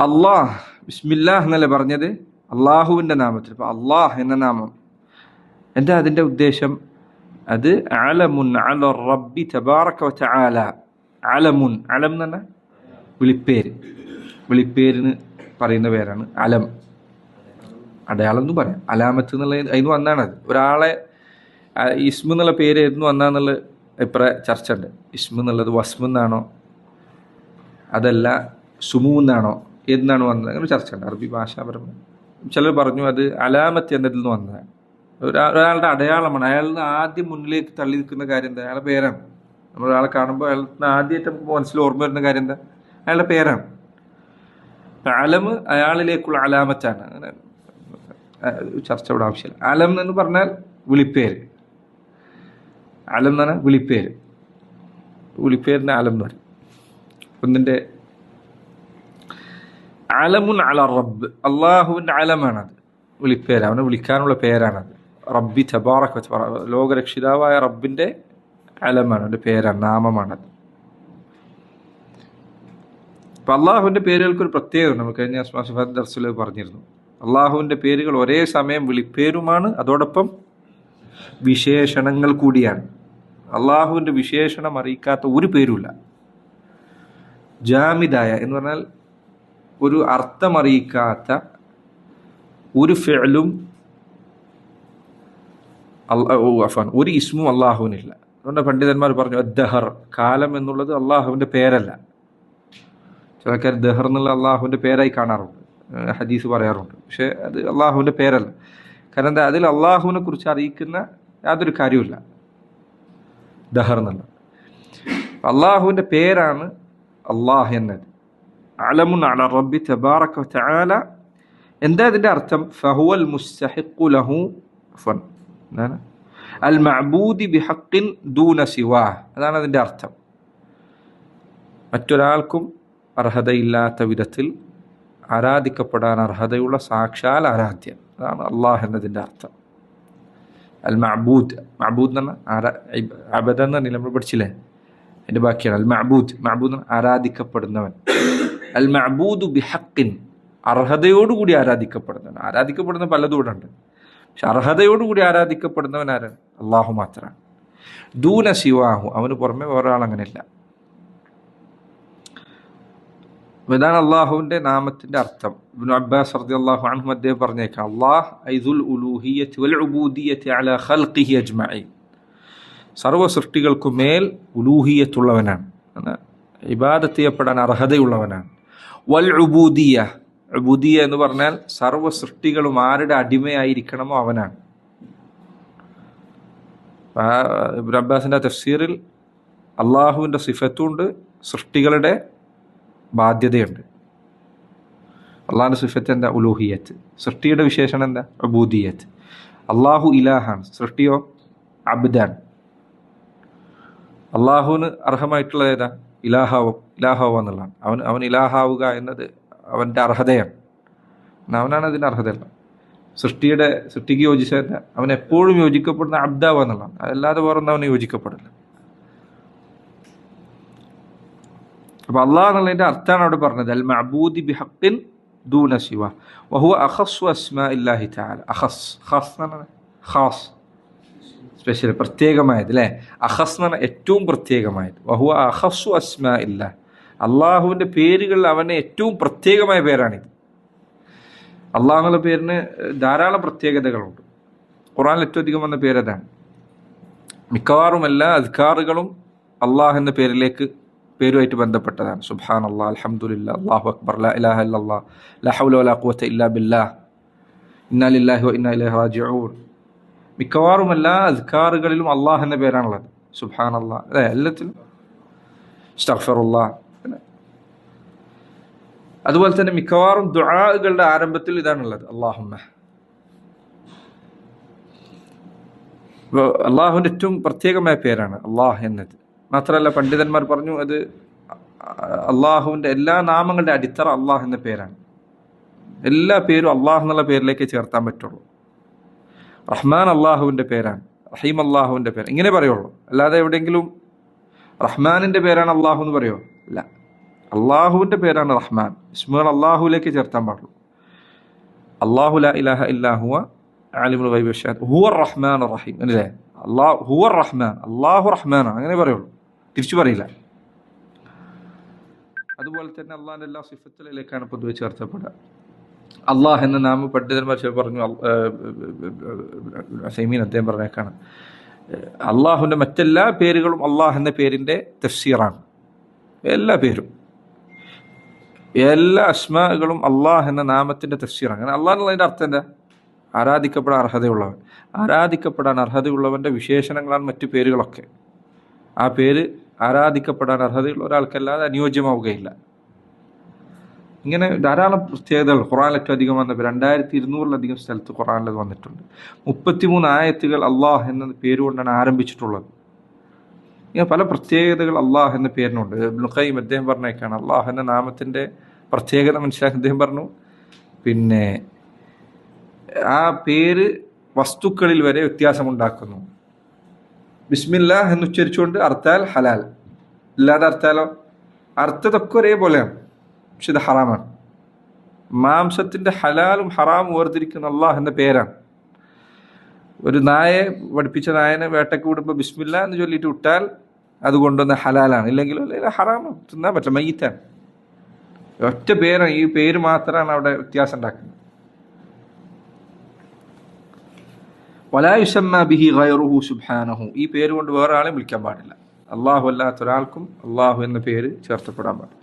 അള്ളാഹ് ബിസ്മില്ലാഹ് എന്നല്ലേ പറഞ്ഞത്, അള്ളാഹുവിൻ്റെ നാമത്തിൽ. ഇപ്പം അള്ളാഹ് എന്ന നാമം എന്താ അതിൻ്റെ ഉദ്ദേശം? അത് അലമുൻ അല റബ്ബി തബാറക വ തആല. അലമുൻ, അലം എന്ന് പറഞ്ഞാൽ വിളിപ്പേര്, വിളിപ്പേരിന് പറയുന്ന പേരാണ് അലം. അടയാളം എന്ന് പറയാം, അലാമത്ത് എന്നുള്ള അതിന് വന്നാണത്. ഒരാളെ ഇസ്മ എന്നുള്ള പേര് എന്ന് വന്നാന്നുള്ള അഭിപ്രായ ചർച്ച ഉണ്ട്. ഇസ്മ എന്നുള്ളത് വസ്മ എന്നാണോ അതല്ല സുമു എന്നാണോ എന്നാണ് വന്നത്, അങ്ങനെ ചർച്ച ഉണ്ട് അറബി ഭാഷാപരമായി. ചിലർ പറഞ്ഞു അത് അലാമത്ത് എന്നതിൽ നിന്ന് വന്നതാണ്. ഒരാളുടെ അടയാളമാണ്. അയാളിന് ആദ്യം മുന്നിലേക്ക് തള്ളി നിൽക്കുന്ന കാര്യം എന്താ? അയാളുടെ പേരാണ്. നമ്മൾ ഒരാളെ കാണുമ്പോൾ അയാൾക്ക് ആദ്യമായിട്ട് നമുക്ക് മനസ്സിൽ ഓർമ്മ വരുന്ന കാര്യം എന്താ? അയാളുടെ പേരാണ്. അലം അയാളിലേക്കുള്ള അലാമത്താണ്. അങ്ങനെ ചർച്ച ഇവിടെ ആവശ്യമില്ല. അലം എന്ന് പറഞ്ഞാൽ വിളിപ്പേര്. അലം എന്ന് പറഞ്ഞാൽ വിളിപ്പേര്. വിളിപ്പേരിന് അലം എന്ന് പറയും. ഒന്നിൻ്റെ അലമുൻ അല റബ്ബ്, അള്ളാഹുവിൻ്റെ അലമാണത്, വിളിപ്പേര്, അവനെ വിളിക്കാനുള്ള പേരാണത്. റബ്ബി തബാറക വ തആല, ലോകരക്ഷിതാവായ റബ്ബിൻ്റെ അലമാണ്, അവൻ്റെ പേരാണ്, നാമമാണത്. അപ്പം അള്ളാഹുവിൻ്റെ പേരുകൾക്കൊരു പ്രത്യേകത നമുക്ക് കഴിഞ്ഞ അസ്മാ സിഫാത്ത് ദർസിൽ പറഞ്ഞിരുന്നു. അള്ളാഹുവിൻ്റെ പേരുകൾ ഒരേ സമയം വിളിപ്പേരുമാണ്, അതോടൊപ്പം വിശേഷണങ്ങൾ കൂടിയാണ്. അള്ളാഹുവിൻ്റെ വിശേഷണം അറിയിക്കാത്ത ഒരു പേരുമില്ല. ജാമിദായ എന്ന് പറഞ്ഞാൽ ഒരു അർത്ഥമറിയിക്കാത്ത ഒരു ഫിഅലും ഒരു ഇസ്മും അള്ളാഹുവിനില്ല. അതുകൊണ്ട് പണ്ഡിതന്മാർ പറഞ്ഞു അദ്ദഹർ, കാലം എന്നുള്ളത് അള്ളാഹുവിൻ്റെ പേരല്ല. ചിലക്കാർ ദഹർ എന്നുള്ള അള്ളാഹുവിൻ്റെ പേരായി കാണാറുണ്ട്, ഹദീസ് പറയാറുണ്ട്. പക്ഷെ അത് അള്ളാഹുവിൻ്റെ പേരല്ല. കാരണം എന്താ? അതിൽ അള്ളാഹുവിനെ കുറിച്ച് അറിയിക്കുന്ന യാതൊരു കാര്യമില്ല ദഹർ എന്നുള്ളത്. അള്ളാഹുവിൻ്റെ പേരാണ് അള്ളാഹ് എന്നത്. അലമുൻ അല റബ്ബി തബാറക വ തആല. എന്താ ഇതിൻ്റെ അർത്ഥം? ഫഹുവൽ മുസ്തഹിഖു ലഹു അൽ മഅബൂദി ബിഹഖിൻ ദൂന സിവാഹ്. അതാണ് അതിൻ്റെ അർത്ഥം. മറ്റൊരാൾക്കും അർഹതയില്ലാത്ത വിധത്തിൽ ആരാധിക്കപ്പെടാൻ അർഹതയുള്ള സാക്ഷാൽ ആരാധ്യൻ, അതാണ് അള്ളാഹ് എന്നതിൻ്റെ അർത്ഥം. അൽ മഅബൂദ്, മഅബൂദ് എന്ന് പറഞ്ഞാൽ അബദ എന്ന് പറഞ്ഞില്ല, നമ്മൾ പഠിച്ചില്ലേ, അതിൻ്റെ ബാക്കിയാണ് അൽ മഅബൂദ്. മഅബൂദ് ആരാധിക്കപ്പെടുന്നവൻ. അൽ മഅബൂദു ബിഹഖിൻ, അർഹതയോടുകൂടി ആരാധിക്കപ്പെടുന്നവൻ. ആരാധിക്കപ്പെടുന്ന പലതും ഇവിടെ ഉണ്ട്, പക്ഷെ അർഹതയോടുകൂടി ആരാധിക്കപ്പെടുന്നവൻ ആരാണ്? അള്ളാഹു മാത്രമാണ്. ദൂന സിവാഹു, അവന് പുറമെ വേറെ ആൾ അങ്ങനെയില്ല. ഇതാണ് അള്ളാഹുവിൻ്റെ നാമത്തിൻ്റെ അർത്ഥം. ഇബ്നു അബ്ബാസ് റളിയല്ലാഹു അൻഹു അദ്ദേഹം പറഞ്ഞേക്കാം, അല്ലാഹ് ഐദുൽ ഉലൂഹിയ്യത്തി വൽ ഉബൂദിയ്യത്തി അലാ ഖൽഖിഹി അജ്മഈൻ. സർവ്വ സൃഷ്ടികൾക്കു മേൽ ഉലൂഹിയത്തുള്ളവനാണ്, ഇബാദത്ത് ചെയ്യപ്പെടാൻ അർഹതയുള്ളവനാണ്. വൽ ഉബൂദിയ, ഉബൂദിയ എന്ന് പറഞ്ഞാൽ സർവ്വ സൃഷ്ടികളും ആരുടെ അടിമയായിരിക്കണമോ അവനാണ്. ഇബ്നു അബ്ബാസിൻ്റെ തഫ്സീറിൽ അള്ളാഹുവിൻ്റെ സിഫത്തുണ്ട്, സൃഷ്ടികളുടെ ബാധ്യതയുണ്ട്. അള്ളാഹിൻ്റെ സിഫത്ത് എന്താ? ഉലൂഹിയത്ത്. സൃഷ്ടിയുടെ വിശേഷണം എന്താ? ഉബൂദിയത്ത്. അള്ളാഹു ഇലാഹാണ്, സൃഷ്ടിയോ അബ്ദാൻ. അള്ളാഹുവിന് അർഹമായിട്ടുള്ളത് ഏതാ? ഇലാഹാവുക എന്നുള്ളതാണ്. അവൻ ഇലാഹാവുക എന്നത് അവൻ്റെ അർഹതയാണ്, അവനാണ് അതിൻ്റെ അർഹതയല്ല. സൃഷ്ടിക്ക് യോജിച്ച അവൻ എപ്പോഴും യോജിക്കപ്പെടുന്ന അബ്ദാവുക എന്നുള്ളതാണ്, അതല്ലാതെ വേറൊന്നും അവന് യോജിക്കപ്പെടില്ല. അപ്പൊ അള്ളാഹ് എന്നുള്ളതിന്റെ അർത്ഥമാണ് അവിടെ പറഞ്ഞത്, അൽ മഅബൂദി ബിഹഖിൻ ദൂന സിവ വഹുവ അഖസ്സു അസ്മാഇല്ലാഹി തആല. അഖസ്, ഖാസ് എന്ന് പറഞ്ഞാൽ ഖാസ്, സ്പെഷ്യൽ, പ്രത്യേകമായത് അല്ലേ? അഖസ് എന്ന് പറഞ്ഞാൽ ഏറ്റവും പ്രത്യേകമായത്. വഹുവ അഖസ്സു അസ്മാഇല്ലാഹ്, അള്ളാഹുവിൻ്റെ പേരുകളിൽ അവന് ഏറ്റവും പ്രത്യേകമായ പേരാണിത്. അള്ളാഹ് എന്നുള്ള പേരിന് ധാരാളം പ്രത്യേകതകളുണ്ട്. ഖുർആനിൽ ഏറ്റവും അധികം വന്ന പേരതാണ്. മിക്കവാറും എല്ലാ അദ്കാറുകളും അള്ളാഹ് എന്ന പേരുമായിട്ട് ബന്ധപ്പെട്ടതാണ്. സുബ്ഹാനല്ലാഹ്, അൽഹംദുലില്ലാഹ്, അല്ലാഹു അക്ബർ, ലാ ഇലാഹ ഇല്ലല്ലാഹ്, ലാ ഹൗല വലാ ഖുവത ഇല്ലാ ബില്ലാഹ്, ഇന്നാ ലില്ലാഹി വ ഇന്നാ ഇലൈഹി റാജിഊൻ. മിക്കവാറും എല്ലാ അദ്കാറുകളിലും അള്ളാഹ് എന്ന പേരാണുള്ളത്. സുബ്ഹാനല്ലാഹ് അല്ലേ? എല്ലാത്തിലും അസ്തഗ്ഫിറുല്ലാഹ്. അതുപോലെ തന്നെ മിക്കവാറും ദുആകളുടെ ആരംഭത്തിൽ ഇതാണുള്ളത്, അല്ലാഹുമ്മ. അള്ളാഹുവിൻ്റെ ഏറ്റവും പ്രത്യേകമായ പേരാണ് അള്ളാഹ് എന്നത്. മാത്രമല്ല പണ്ഡിതന്മാർ പറഞ്ഞു, അത് അള്ളാഹുവിൻ്റെ എല്ലാ നാമങ്ങളുടെ അടിത്തറ അള്ളാഹ് എന്ന പേരാണ്. എല്ലാ പേരും അള്ളാഹ് എന്നുള്ള പേരിലേക്ക് ചേർത്താൻ പറ്റുള്ളൂ. റഹ്മാൻ അള്ളാഹുവിൻ്റെ പേരാണ്, റഹീം അള്ളാഹുവിൻ്റെ പേര്, ഇങ്ങനെ പറയുള്ളൂ. അല്ലാതെ എവിടെയെങ്കിലും റഹ്മാനിൻ്റെ പേരാണ് അള്ളാഹു എന്ന് പറയുമോ? ഇല്ല. അള്ളാഹുവിൻ്റെ പേരാണ് റഹ്മാൻ. ഇസ്മുകൾ അള്ളാഹുവിലേക്ക് ചേർത്താൻ പാടുള്ളൂ. അള്ളാഹു ലാ ഇലാഹ ഇല്ലാ ഹുവ ആലിമുൽ ഗൈബി വശഹാദ ഹുവ റഹ്മാൻ റഹീം അല്ലേ. ഹുവ റഹ്മാൻ, അള്ളാഹു റഹ്മാനാണ്, അങ്ങനെ പറയുള്ളൂ, തിരിച്ചു പറയില്ല. അതുപോലെ തന്നെ അള്ളാഹിൻ്റെ എല്ലാ സിഫത്തുകളിലേക്കാണ് പൊതുവെ ചേർത്തപ്പെടുക. അള്ളാഹ് എന്ന നാമം പണ്ഡിതന്മാർ പറഞ്ഞു, സൈമീൻ അദ്ദേഹം പറഞ്ഞേക്കാണ്, അള്ളാഹുവിൻ്റെ മറ്റെല്ലാ പേരുകളും അള്ളാഹ് എന്ന പേരിൻ്റെ തഫ്സീറാണ്. എല്ലാ പേരും, എല്ലാ അസ്മാകളും അള്ളാഹ് എന്ന നാമത്തിൻ്റെ തഫ്സീറാണ്. അങ്ങനെ അള്ളാഹ് എന്നുള്ളതിൻ്റെ അർത്ഥം എന്താ? ആരാധിക്കപ്പെടാൻ അർഹതയുള്ളവൻ. ആരാധിക്കപ്പെടാൻ അർഹതയുള്ളവൻ്റെ വിശേഷണങ്ങളാണ് മറ്റു പേരുകളൊക്കെ. ആ പേര് ആരാധിക്കപ്പെടാൻ അർഹതയുള്ള ഒരാൾക്കല്ലാതെ അനുയോജ്യമാവുകയില്ല. ഇങ്ങനെ ധാരാളം പ്രത്യേകതകൾ ഖുർആനിൽ അധികം വന്നപ്പോൾ 2200-ലധികം സ്ഥലത്ത് ഖുർആനിൽ വന്നിട്ടുണ്ട്. 33 ആയത്തുകൾ അള്ളാഹ് എന്ന പേരുകൊണ്ടാണ് ആരംഭിച്ചിട്ടുള്ളത്. ഇങ്ങനെ പല പ്രത്യേകതകൾ അള്ളാഹ് എന്ന പേരിനുണ്ട്. ഇബ്നുൽ ഖയ്യിം അദ്ദേഹം പറഞ്ഞേക്കാണ്, അള്ളാഹ് എന്ന നാമത്തിൻ്റെ പ്രത്യേകത മനസ്സിലാക്കി അദ്ദേഹം പറഞ്ഞു, പിന്നെ ആ പേര് വസ്തുക്കളിൽ വരെ വ്യത്യാസമുണ്ടാക്കുന്നു. ബിസ്മില്ലാഹ് എന്ന് ഉച്ചരിച്ചുകൊണ്ട് അർത്താൽ ഹലാൽ, ഇല്ലാതെ അർത്താലോ അർത്ഥതൊക്കെ ഒരേപോലെയാണ്, പക്ഷെ ഇത് ഹറാമാണ്. മാംസത്തിൻ്റെ ഹലാലും ഹറാമും വേർതിരിക്കുന്ന അള്ളാഹ് എന്ന പേരാണ്. ഒരു നായെ പഠിപ്പിച്ച നായനെ വേട്ടയ്ക്ക് വിടുമ്പോൾ ബിസ്മില്ല എന്ന് ചൊല്ലിയിട്ട് വിട്ടാൽ അതുകൊണ്ടൊന്ന് ഹലാലാണ്, ഇല്ലെങ്കിലും ഹറാമാണ്, തിന്നാൻ പറ്റില്ല, മയ്യിത്താണ്. ഒറ്റ പേരാണ്, ഈ പേര് മാത്രമാണ് അവിടെ വ്യത്യാസം ഉണ്ടാക്കുന്നത്. വലാ യുസമ്മ ബിഹി ഗൈറുഹു സുബ്ഹാനഹു, ഈ പേര് കൊണ്ട് വേറെ ആളെയും വിളിക്കാൻ പാടില്ല. അള്ളാഹു അല്ലാത്ത ഒരാൾക്കും അള്ളാഹു എന്ന പേര് ചേർത്തപ്പെടാൻ പാടില്ല.